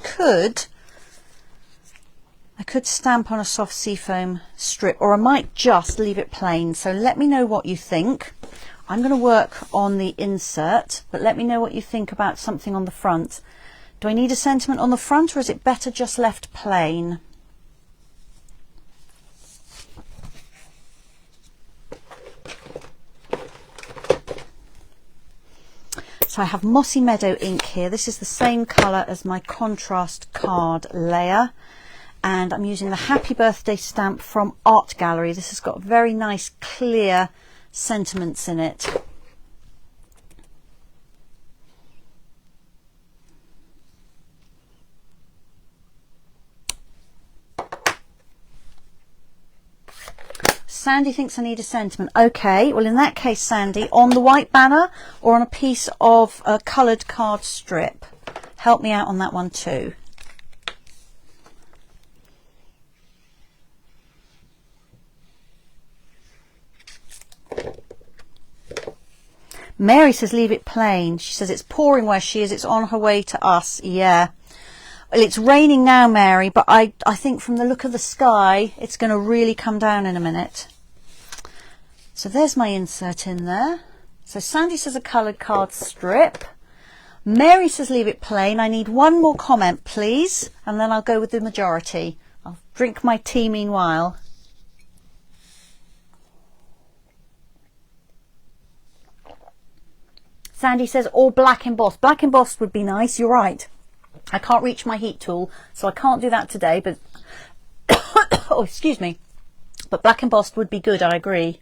could stamp on a soft seafoam strip, or I might just leave it plain. So let me know what you think. I'm going to work on the insert, but let me know what you think about something on the front. Do I need a sentiment on the front, or is it better just left plain? So I have Mossy Meadow ink here. This is the same colour as my contrast card layer. And I'm using the Happy Birthday stamp from Art Gallery. This has got very nice, clear sentiments in it. Sandy thinks I need a sentiment. Okay, well in that case, Sandy, on the white banner or on a piece of a coloured card strip? Help me out on that one too. Mary says leave it plain. She says it's pouring where she is. It's on her way to us. Yeah. Well, it's raining now, Mary, but I think from the look of the sky, it's going to really come down in a minute. So there's my insert in there. So Sandy says a coloured card strip. Mary says leave it plain. I need one more comment, please, and then I'll go with the majority. I'll drink my tea meanwhile. Sandy says all black embossed. Black embossed would be nice, you're right. I can't reach my heat tool, so I can't do that today, but oh, excuse me. But black embossed would be good, I agree.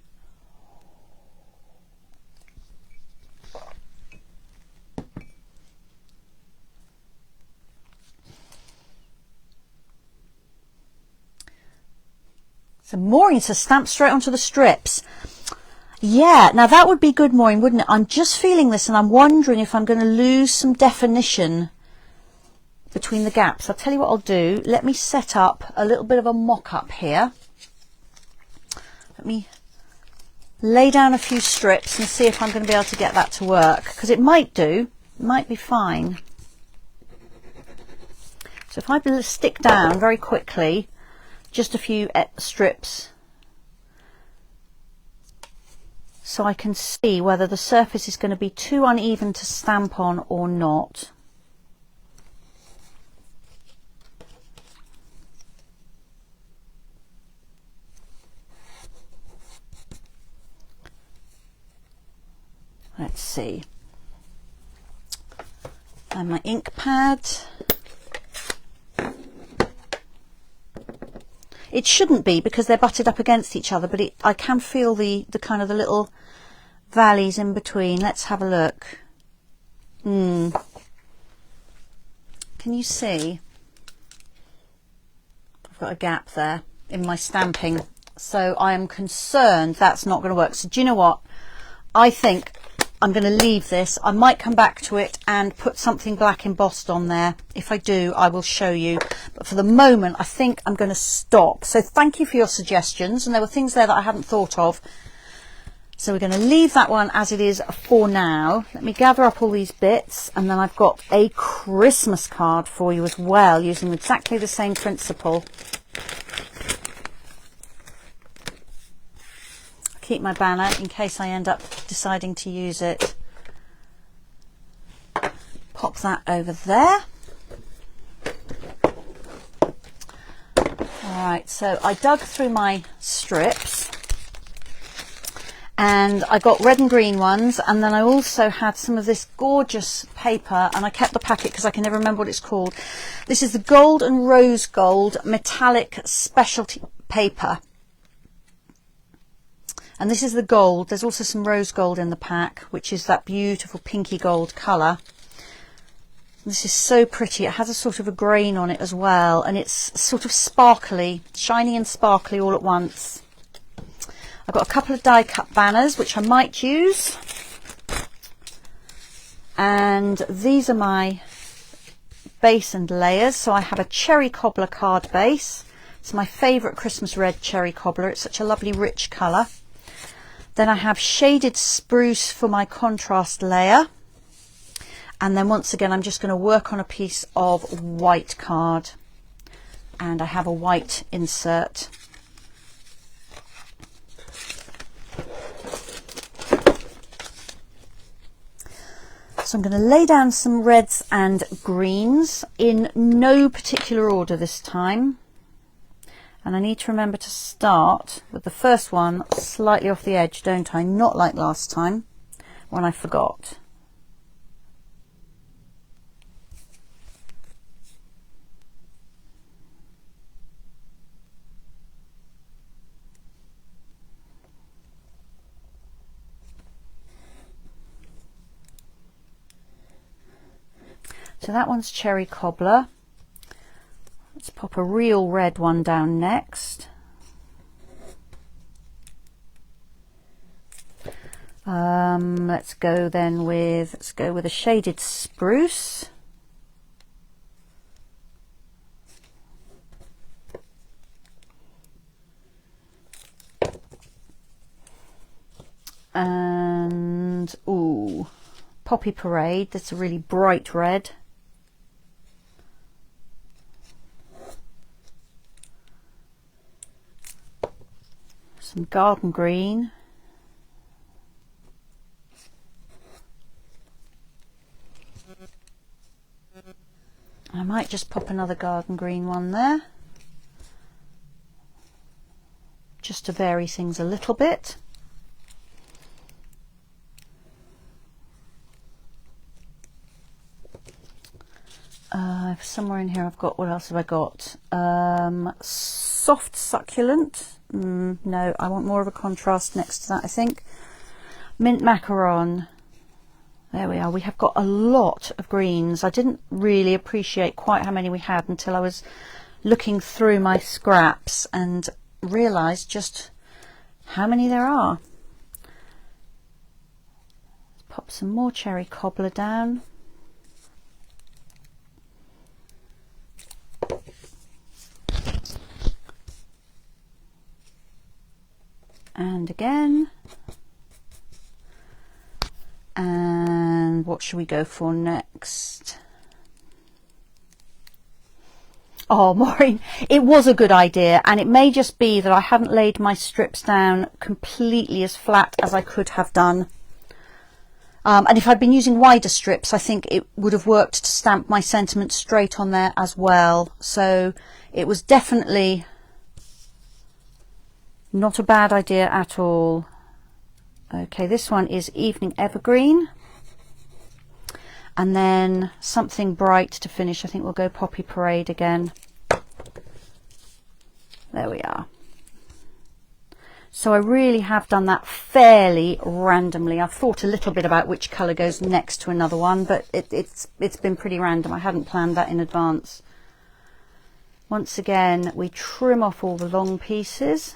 So Maureen says stamp straight onto the strips. Yeah, now that would be good, Maureen, wouldn't it? I'm just feeling this and I'm wondering if I'm going to lose some definition between the gaps. I'll tell you what I'll do. Let me set up a little bit of a mock-up here. Let me lay down a few strips and see if I'm going to be able to get that to work, because it might do. It might be fine. So if I stick down very quickly just a few strips, so I can see whether the surface is going to be too uneven to stamp on or not. Let's see. And my ink pad. It shouldn't be because they're butted up against each other, but I can feel the kind of the little valleys in between. Let's have a look. Can you see? I've got a gap there in my stamping, so I am concerned that's not going to work. So do you know what? I think I'm going to leave this. I might come back to it and put something black embossed on there. If I do, I will show you. But for the moment, I think I'm going to stop. So thank you for your suggestions. And there were things there that I hadn't thought of. So we're going to leave that one as it is for now. Let me gather up all these bits. And then I've got a Christmas card for you as well, using exactly the same principle. Keep my banner in case I end up deciding to use it. Pop that over there. Alright, so I dug through my strips and I got red and green ones, and then I also had some of this gorgeous paper, and I kept the packet because I can never remember what it's called. This is the gold and rose gold metallic specialty paper. And this is the gold. There's also some rose gold in the pack, which is that beautiful pinky gold colour. This is so pretty. It has a sort of a grain on it as well, and it's sort of sparkly, shiny and sparkly all at once. I've got a couple of die cut banners which I might use, and these are my base and layers. So I have a cherry cobbler card base. It's my favourite Christmas red cherry cobbler. It's such a lovely rich colour. Then I have shaded spruce for my contrast layer. And then once again, I'm just going to work on a piece of white card. And I have a white insert. So I'm going to lay down some reds and greens in no particular order this time. And I need to remember to start with the first one slightly off the edge, don't I? Not like last time when I forgot. So that one's cherry cobbler. Let's pop a real red one down next. Let's go with a shaded spruce. And ooh, Poppy Parade. That's a really bright red. Some garden green, might just pop another garden green one there, just to vary things a little bit. Somewhere in here I've got, what else have I got? Soft succulent. No, I want more of a contrast next to that, I think. Mint macaron. There we are. We have got a lot of greens. I didn't really appreciate quite how many we had until I was looking through my scraps and realised just how many there are. Let's pop some more cherry cobbler down. And again. And what should we go for next? Oh, Maureen, it was a good idea, and it may just be that I hadn't laid my strips down completely as flat as I could have done. And if I'd been using wider strips, I think it would have worked to stamp my sentiment straight on there as well. So it was definitely not a bad idea at all. Okay, this one is Evening Evergreen. And then something bright to finish. I think we'll go Poppy Parade again. There we are. So I really have done that fairly randomly. I've thought a little bit about which colour goes next to another one, but it's been pretty random. I hadn't planned that in advance. Once again, we trim off all the long pieces.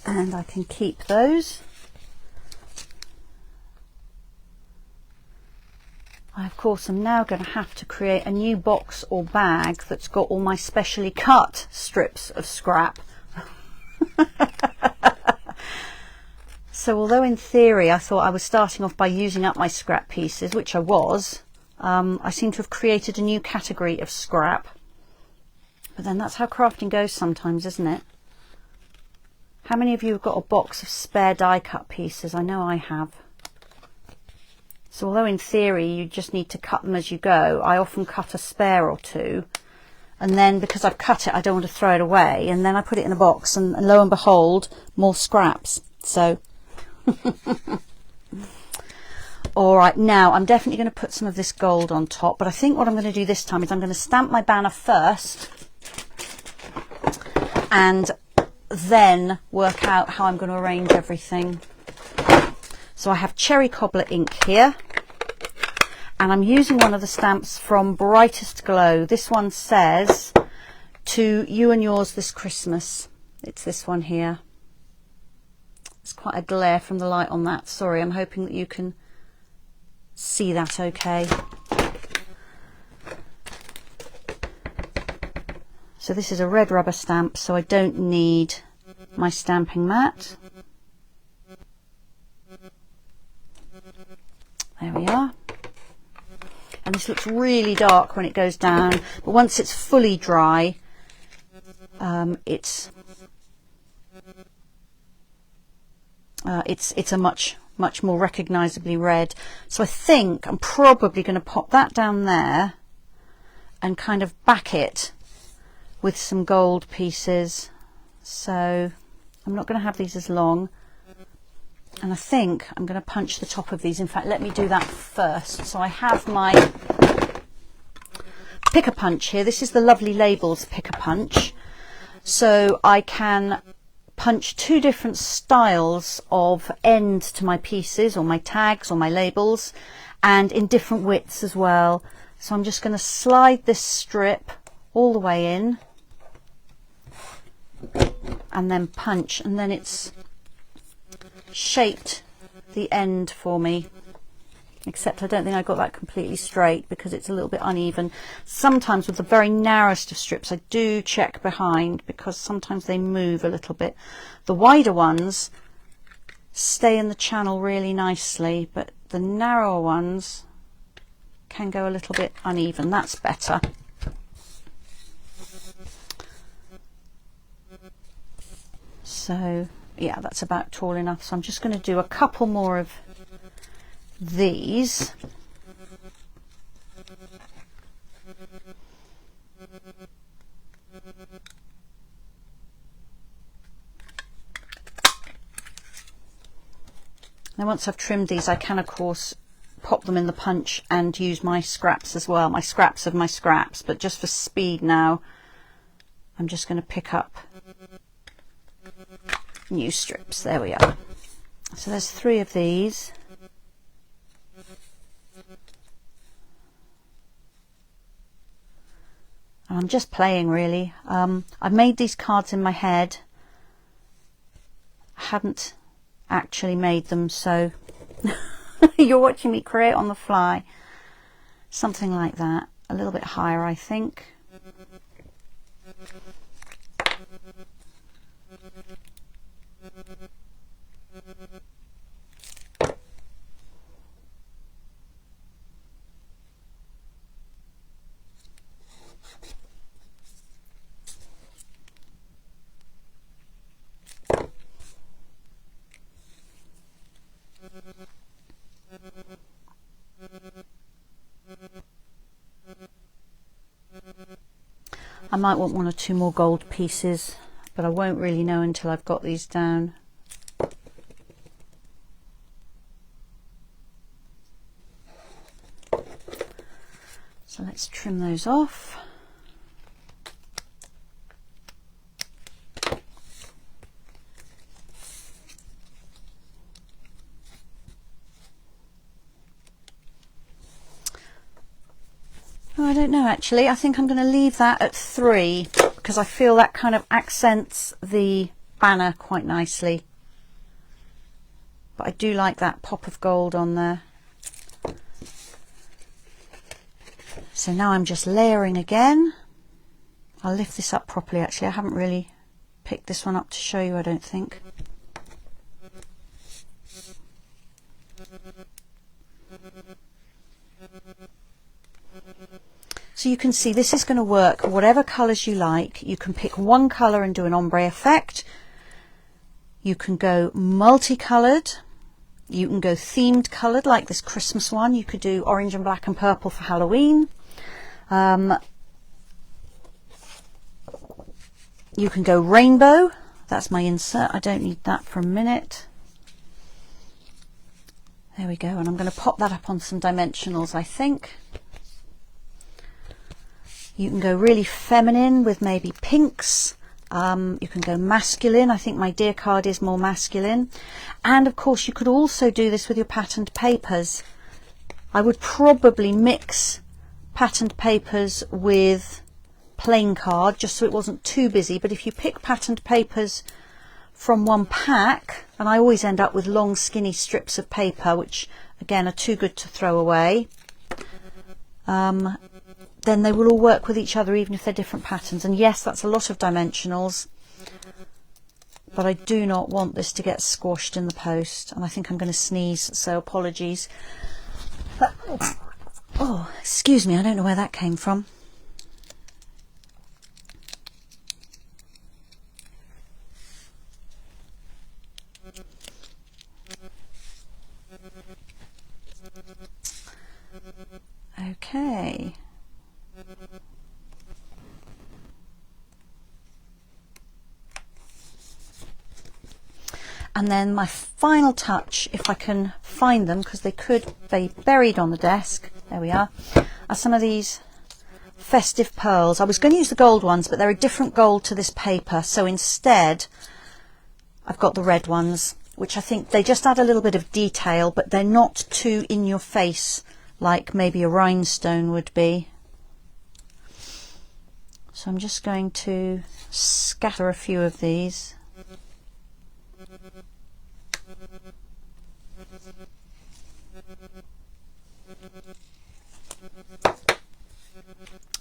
And I can keep those. I of course am now going to have to create a new box or bag that's got all my specially cut strips of scrap. So although in theory I thought I was starting off by using up my scrap pieces, which I was, I seem to have created a new category of scrap. But then that's how crafting goes sometimes, isn't it? How many of you have got a box of spare die cut pieces? I know I have. So although in theory you just need to cut them as you go, I often cut a spare or two, and then because I've cut it I don't want to throw it away, and then I put it in a box, and lo and behold, more scraps. So alright, now I'm definitely going to put some of this gold on top, but I think what I'm going to do this time is I'm going to stamp my banner first and then work out how I'm going to arrange everything. So I have cherry cobbler ink here, and I'm using one of the stamps from Brightest Glow. This one says, "To you and yours this Christmas." It's this one here. It's quite a glare from the light on that. Sorry, I'm hoping that you can see that okay. So this is a red rubber stamp, so I don't need my stamping mat. There we are. And this looks really dark when it goes down, but once it's fully dry, it's a much more recognisably red. So I think I'm probably going to pop that down there and kind of back it with some gold pieces. So I'm not going to have these as long. And I think I'm going to punch the top of these. In fact, let me do that first. So I have my pick a punch here. This is the Lovely Labels pick a punch. So I can punch two different styles of end to my pieces, or my tags, or my labels, and in different widths as well. So I'm just going to slide this strip all the way in and then punch, and then it's shaped the end for me, except I don't think I got that completely straight because it's a little bit uneven. Sometimes with the very narrowest of strips I do check behind, because sometimes they move a little bit. The wider ones stay in the channel really nicely, but the narrower ones can go a little bit uneven. That's better. So yeah, that's about tall enough. So I'm just going to do a couple more of these. Now once I've trimmed these, I can of course pop them in the punch and use my scraps as well, my scraps of my scraps, but just for speed now I'm just going to pick up new strips. There we are. So there's 3 of these. And I'm just playing really. I've made these cards in my head. I hadn't actually made them, so you're watching me create on the fly. Something like that. A little bit higher, I think. I might want 1 or 2 more gold pieces, but I won't really know until I've got these down. So let's trim those off. Oh, I don't know actually. I think I'm going to leave that at 3 because I feel that kind of accents the banner quite nicely. But I do like that pop of gold on there. So now I'm just layering again. I'll lift this up properly actually. I haven't really picked this one up to show you, I don't think. So you can see this is going to work whatever colours you like. You can pick one colour and do an ombre effect. You can go multicoloured. You can go themed coloured like this Christmas one. You could do orange and black and purple for Halloween. You can go rainbow. That's my insert. I don't need that for a minute. There we go. And I'm going to pop that up on some dimensionals, I think. You can go really feminine with maybe pinks. You can go masculine. I think my dear card is more masculine. And of course you could also do this with your patterned papers. I would probably mix patterned papers with plain card just so it wasn't too busy. But if you pick patterned papers from one pack, and I always end up with long skinny strips of paper which again are too good to throw away, then they will all work with each other even if they're different patterns. And yes, that's a lot of dimensionals, but I do not want this to get squashed in the post. And I think I'm going to sneeze, so apologies. But, oh, excuse me, I don't know where that came from. Okay. And then my final touch, if I can find them, because they could be buried on the desk, there we are some of these festive pearls. I was going to use the gold ones, but they're a different gold to this paper, so instead I've got the red ones, which I think they just add a little bit of detail, but they're not too in your face like maybe a rhinestone would be. So I'm just going to scatter a few of these.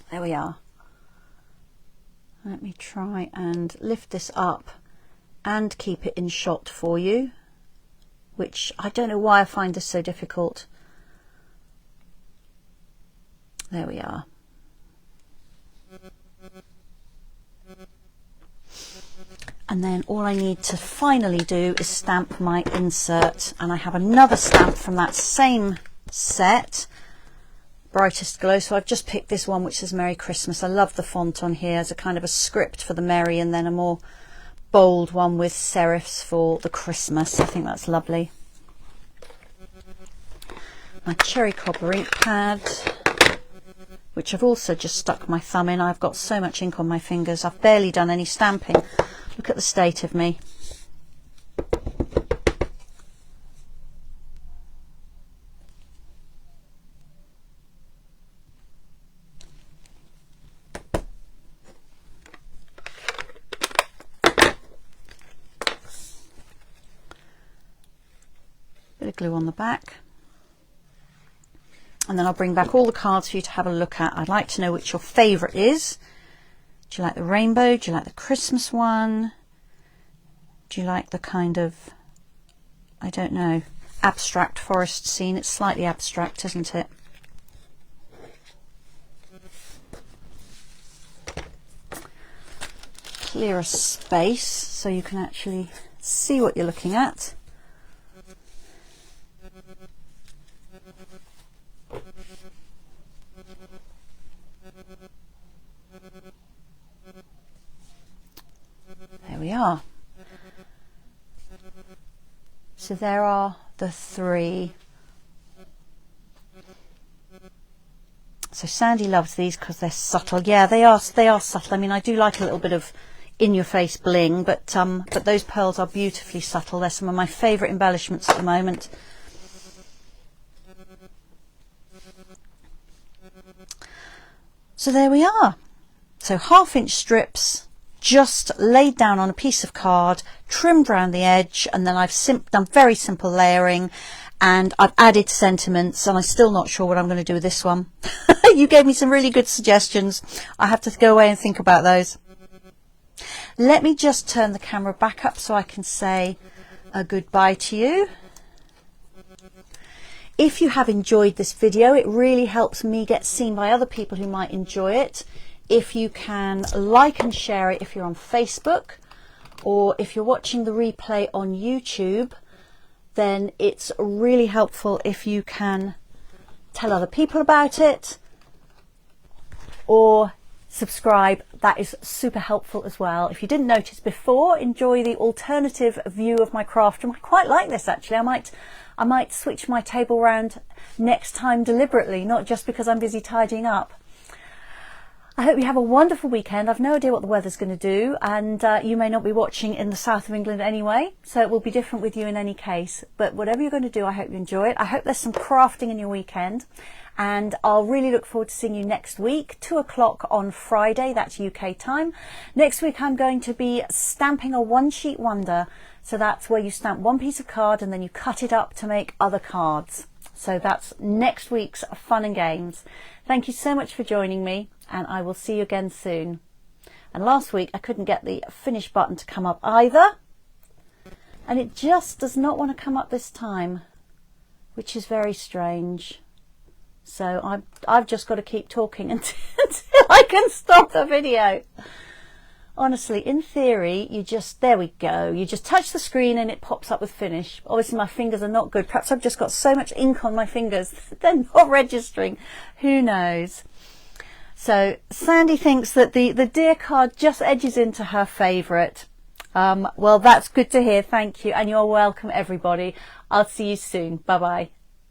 There we are. Let me try and lift this up and keep it in shot for you, which I don't know why I find this so difficult. There we are. And then all I need to finally do is stamp my insert. And I have another stamp from that same set, Brightest Glow. So I've just picked this one, which says Merry Christmas. I love the font on here as a kind of a script for the Merry, and then a more bold one with serifs for the Christmas. I think that's lovely. My cherry cobbler ink pad, which I've also just stuck my thumb in. I've got so much ink on my fingers. I've barely done any stamping. Look at the state of me. Bit of glue on the back. And then I'll bring back all the cards for you to have a look at. I'd like to know which your favourite is. Do you like the rainbow? Do you like the Christmas one? Do you like the kind of, I don't know, abstract forest scene? It's slightly abstract, isn't it? Clear a space so you can actually see what you're looking at. There we are. So there are the three. So Sandy loves these because they're subtle. Yeah, they are subtle. I mean, I do like a little bit of in-your-face bling, but those pearls are beautifully subtle. They're some of my favourite embellishments at the moment. So there we are. So 1/2 inch strips, just laid down on a piece of card, trimmed around the edge, and then I've done very simple layering, and I've added sentiments, and I'm still not sure what I'm going to do with this one. You gave me some really good suggestions. I have to go away and think about those. Let me just turn the camera back up so I can say a goodbye to you. If you have enjoyed this video, it really helps me get seen by other people who might enjoy it. If you can like and share it if you're on Facebook, or if you're watching the replay on YouTube, then it's really helpful if you can tell other people about it or subscribe. That is super helpful as well. If you didn't notice before, enjoy the alternative view of my craft room. I quite like this actually. I might switch my table around next time deliberately, not just because I'm busy tidying up. I hope you have a wonderful weekend. I've no idea what the weather's going to do, and you may not be watching in the south of England anyway, so it will be different with you in any case. But whatever you're going to do, I hope you enjoy it. I hope there's some crafting in your weekend, and I'll really look forward to seeing you next week, 2 o'clock on Friday, that's UK time. Next week I'm going to be stamping a one-sheet wonder. So that's where you stamp one piece of card and then you cut it up to make other cards. So that's next week's fun and games. Thank you so much for joining me, and I will see you again soon. And last week I couldn't get the finish button to come up either, and it just does not want to come up this time, which is very strange. So I've just got to keep talking until I can stop the video. Honestly, in theory, there we go. You just touch the screen and it pops up with finish. Obviously, my fingers are not good. Perhaps I've just got so much ink on my fingers, they're not registering. Who knows? So Sandy thinks that the dear card just edges into her favourite. Well, that's good to hear. Thank you. And you're welcome, everybody. I'll see you soon. Bye-bye.